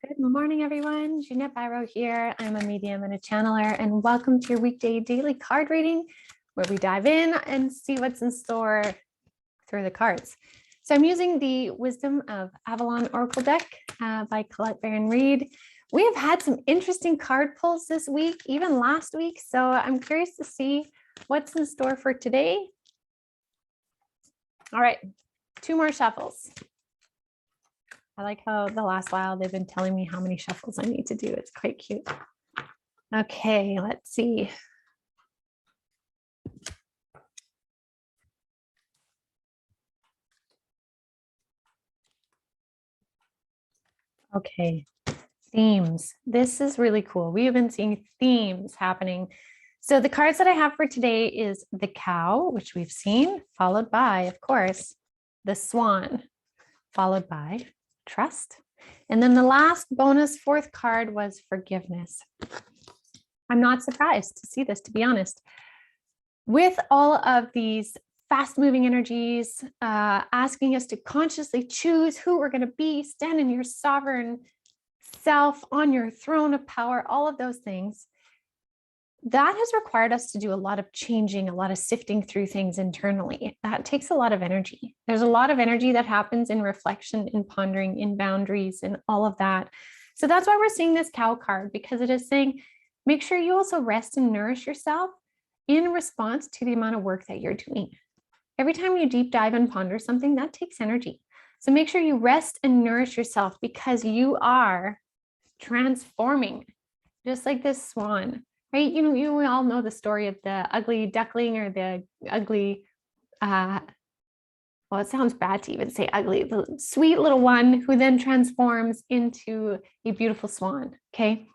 Good morning, everyone. Ginette Biro here. I'm a medium and a channeler, and welcome to your weekday daily card reading, where we dive in and see what's in store through the cards. So I'm using the Wisdom of Avalon Oracle deck by Colette Baron Reed. We have had some interesting card pulls this week, even last week. So I'm curious to see what's in store for today. All right, 2 more shuffles. I like how the last while they've been telling me how many shuffles I need to do. It's quite cute. Okay, let's see. Okay, themes. This is really cool. We have been seeing themes happening. So the cards that I have for today is the cow, which we've seen, followed by, of course, the swan, followed by trust. And then the last bonus 4th card was forgiveness. I'm not surprised to see this, to be honest. With all of these fast-moving energies, asking us to consciously choose who we're going to be, stand in your sovereign self on your throne of power, all of those things, that has required us to do a lot of changing, a lot of sifting through things internally. That takes a lot of energy. There's a lot of energy that happens in reflection, in pondering, in boundaries, and all of that. So that's why we're seeing this cow card, because it is saying, make sure you also rest and nourish yourself in response to the amount of work that you're doing. Every time you deep dive and ponder something, that takes energy. So make sure you rest and nourish yourself, because you are transforming, just like this swan. Right? We all know the story of the ugly duckling, or the ugly, well, it sounds bad to even say ugly, the sweet little one who then transforms into a beautiful swan. Okay.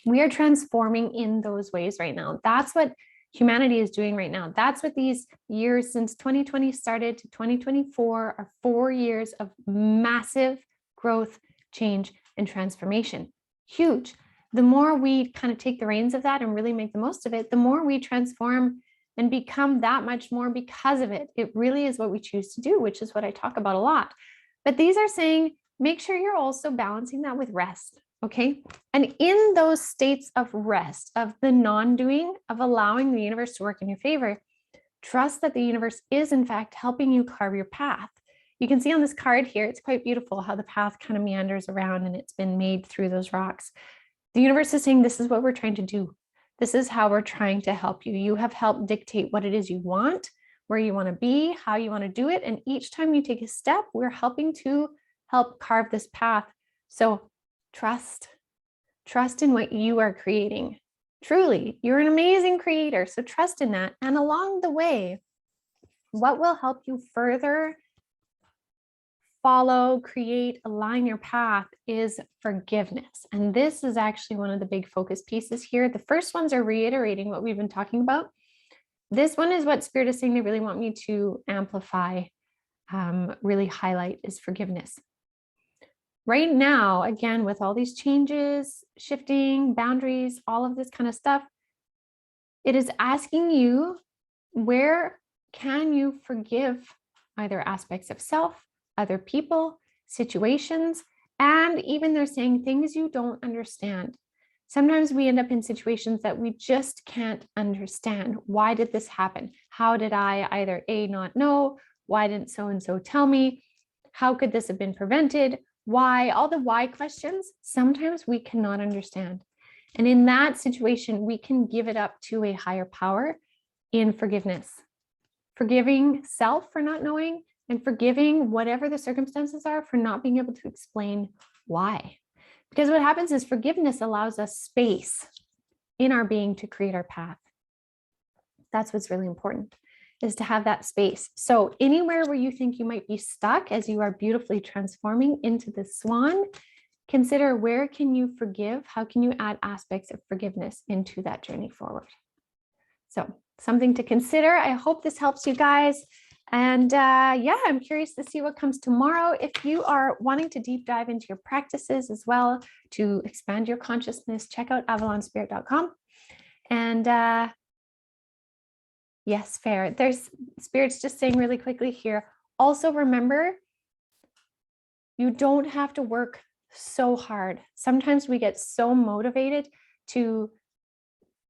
We are transforming in those ways right now. That's what humanity is doing right now. That's what these years since 2020 started to 2024 are 4 years of massive growth, change, and transformation. Huge. The more we kind of take the reins of that and really make the most of it, the more we transform and become that much more because of it. It really is what we choose to do, which is what I talk about a lot. But these are saying, make sure you're also balancing that with rest. Okay. And in those states of rest, of the non-doing, of allowing the universe to work in your favor, trust that the universe is in fact helping you carve your path. You can see on this card here, it's quite beautiful how the path kind of meanders around and it's been made through those rocks. The universe is saying, this is what we're trying to do. This is how we're trying to help you. You have helped dictate what it is you want, where you want to be, how you want to do it. And each time you take a step, we're helping to help carve this path. So trust in what you are creating. Truly, you're an amazing creator. So trust in that. And along the way, what will help you further follow, create, align your path is forgiveness. And this is actually one of the big focus pieces here. The first ones are reiterating what we've been talking about. This one is what Spirit is saying they really want me to amplify, really highlight, is forgiveness. Right now, again, with all these changes, shifting, boundaries, all of this kind of stuff, it is asking you, where can you forgive either aspects of self, other people, situations, and even they're saying things you don't understand. Sometimes we end up in situations that we just can't understand. Why did this happen? How did I either A, not know? Why didn't so-and-so tell me? How could this have been prevented? Why? All the why questions, sometimes we cannot understand. And in that situation, we can give it up to a higher power in forgiveness. Forgiving self for not knowing, and forgiving whatever the circumstances are for not being able to explain why. Because what happens is forgiveness allows us space in our being to create our path. That's what's really important, is to have that space. So anywhere where you think you might be stuck as you are beautifully transforming into the swan, consider, where can you forgive? How can you add aspects of forgiveness into that journey forward? So something to consider. I hope this helps you guys. And yeah, I'm curious to see what comes tomorrow. If you are wanting to deep dive into your practices as well to expand your consciousness, check out avalonspirit.com. And yes, fair. There's Spirit's just saying really quickly here. Also remember, you don't have to work so hard. Sometimes we get so motivated to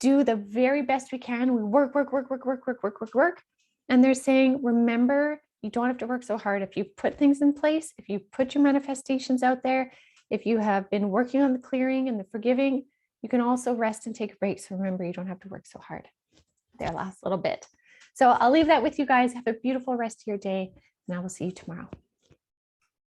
do the very best we can. We work, work, work, work, work, work, work, work, work. And they're saying, remember, you don't have to work so hard. If you put things in place, if you put your manifestations out there, if you have been working on the clearing and the forgiving, you can also rest and take a break. So remember, you don't have to work so hard. Their last little bit. So I'll leave that with you guys. Have a beautiful rest of your day, and I will see you tomorrow.